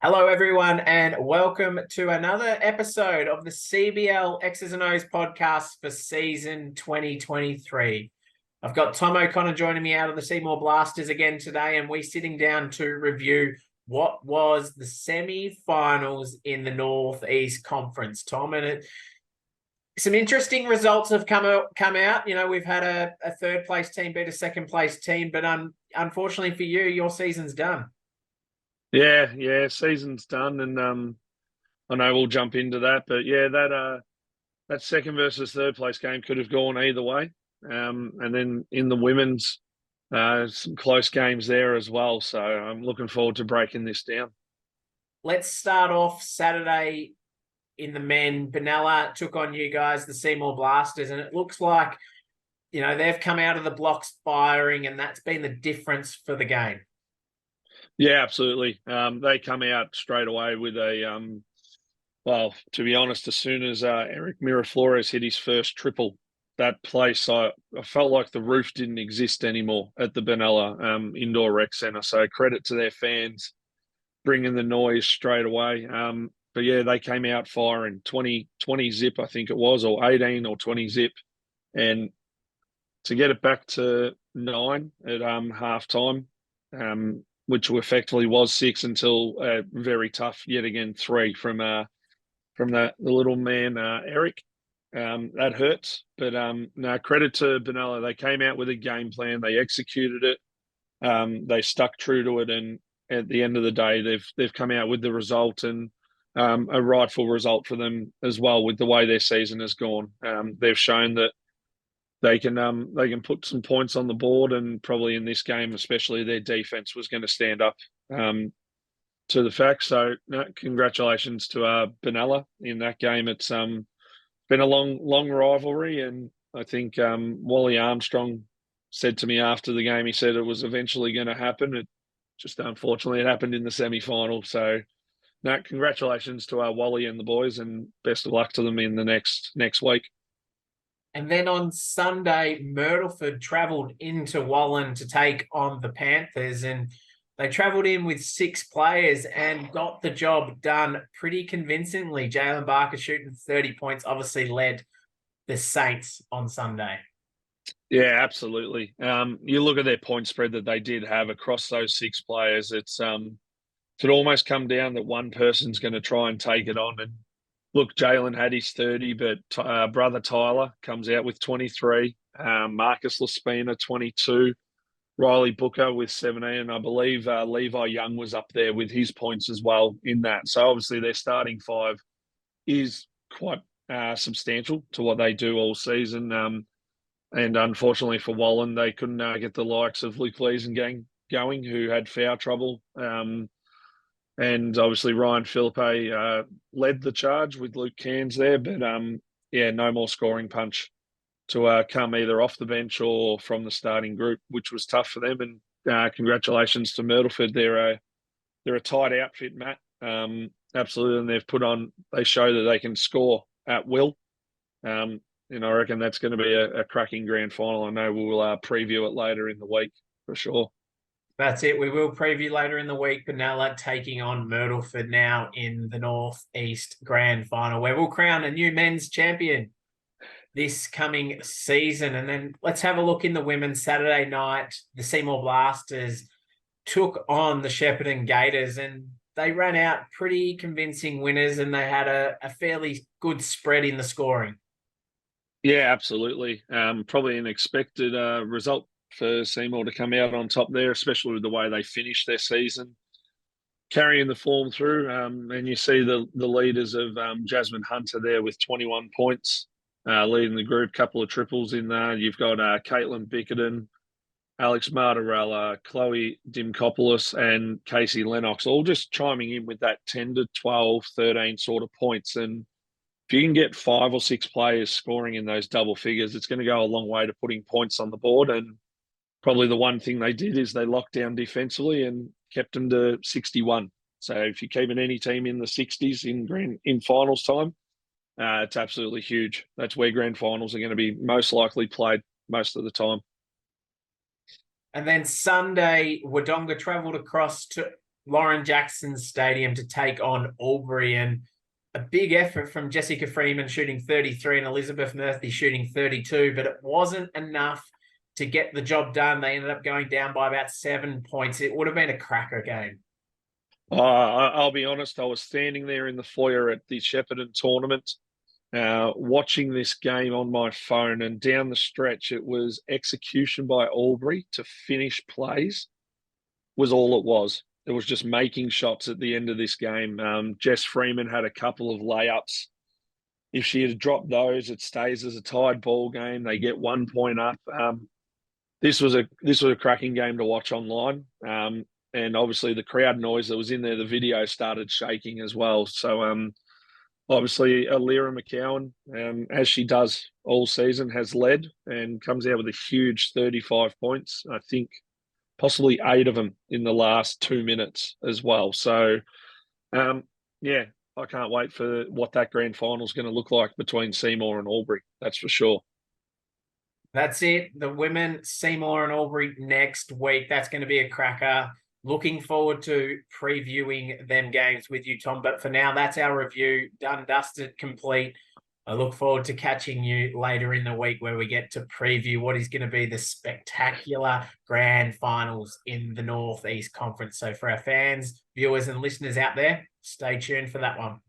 Hello, everyone, and welcome to another episode of the CBL X's and O's podcast for season 2023. I've got Tom O'Connor joining me out of the Seymour Blasters again today, and we're sitting down to review what was the semi-finals in the Northeast Conference. Tom, and some interesting results have come out. You know, we've had a third place team beat a second place team, but unfortunately for you, your season's done. Yeah, season's done, and I know we'll jump into that, but yeah, that second versus third place game could have gone either way. And then in the women's, some close games there as well. So I'm looking forward to breaking this down. Let's start off Saturday in the men. Benalla took on you guys, the Seymour Blasters, and it looks like, you know, they've come out of the blocks firing, and that's been the difference for the game. Yeah, absolutely. They come out straight away with well, to be honest, as soon as Eric Miraflores hit his first triple, that place, I felt like the roof didn't exist anymore at the Benalla Indoor Rec Centre. So credit to their fans bringing the noise straight away. But yeah, they came out firing 20 zip, I think it was, or 18 or 20 zip. And to get it back to 9 at half time, which effectively was 6 until very tough, yet again, 3 from the little man, Eric. That hurts. But no, credit to Benalla. They came out with a game plan. They executed it. They stuck true to it. And at the end of the day, they've come out with the result, and a rightful result for them as well with the way their season has gone. They've shown that they can put some points on the board, and probably in this game, especially their defense was going to stand up to the fact. So no, congratulations to Benalla in that game. It's been a long rivalry, and I think Wally Armstrong said to me after the game, he said it was eventually going to happen. It just unfortunately it happened in the semi-final. So no, congratulations to Wally and the boys, and best of luck to them in the next week. And then on Sunday, Myrtleford travelled into Wallen to take on the Panthers, and they travelled in with 6 players and got the job done pretty convincingly. Jalen Barker shooting 30 points obviously led the Saints on Sunday. Yeah, absolutely. You look at their point spread that they did have across those 6 players. It's it almost come down that one person's going to try and take it on. And look, Jalen had his 30, but brother Tyler comes out with 23. Marcus Laspina 22. Riley Booker with 17, and I believe Levi Young was up there with his points as well in that. So obviously their starting 5 is quite substantial to what they do all season. And unfortunately for Wallen, they couldn't get the likes of Luke Leesengang going, who had foul trouble. And obviously Ryan Philippe led the charge with Luke Cairns there, but yeah, no more scoring punch to come either off the bench or from the starting group, which was tough for them. And congratulations to Myrtleford. They're a tight outfit, Matt. Absolutely, and they show that they can score at will. And I reckon that's going to be a cracking grand final. I know we'll preview it later in the week for sure. That's it. We will preview later in the week. Benalla taking on Myrtleford now in the Northeast Grand Final, where we'll crown a new men's champion this coming season. And then let's have a look in the women's. Saturday night, the Seymour Blasters took on the Shepparton Gators, and they ran out pretty convincing winners, and they had a fairly good spread in the scoring. Yeah, absolutely. Probably an expected result for Seymour to come out on top there, especially with the way they finished their season, carrying the form through. And you see the leaders of Jasmine Hunter there with 21 points, leading the group. Couple of triples in there. You've got Caitlin Bickerton, Alex Martirella, Chloe Dimkopoulos, and Casey Lennox, all just chiming in with that 10 to 12, 13 sort of points. And if you can get 5 or 6 players scoring in those double figures, it's going to go a long way to putting points on the board. And probably the one thing they did is they locked down defensively and kept them to 61. So if you're keeping any team in the 60s in finals time, it's absolutely huge. That's where grand finals are going to be most likely played most of the time. And then Sunday, Wodonga travelled across to Lauren Jackson's stadium to take on Albury, and a big effort from Jessica Freeman shooting 33 and Elizabeth Murphy shooting 32, but it wasn't enough to get the job done. They ended up going down by about 7 points. It would have been a cracker game. I'll be honest, I was standing there in the foyer at the Shepparton tournament, watching this game on my phone, and down the stretch, it was execution by Albury to finish plays was all it was. It was just making shots at the end of this game. Jess Freeman had a couple of layups. If she had dropped those, it stays as a tied ball game. They get 1 point up. This was a cracking game to watch online. And obviously the crowd noise that was in there, the video started shaking as well. So obviously Alira McCowan, as she does all season, has led and comes out with a huge 35 points. I think possibly 8 of them in the last 2 minutes as well. So, yeah, I can't wait for what that grand final is going to look like between Seymour and Albury. That's for sure. That's it. The women, Seymour and Albury next week. That's going to be a cracker. Looking forward to previewing them games with you, Tom. But for now, that's our review. Done, dusted, complete. I look forward to catching you later in the week where we get to preview what is going to be the spectacular grand finals in the Northeast Conference. So for our fans, viewers, and listeners out there, stay tuned for that one.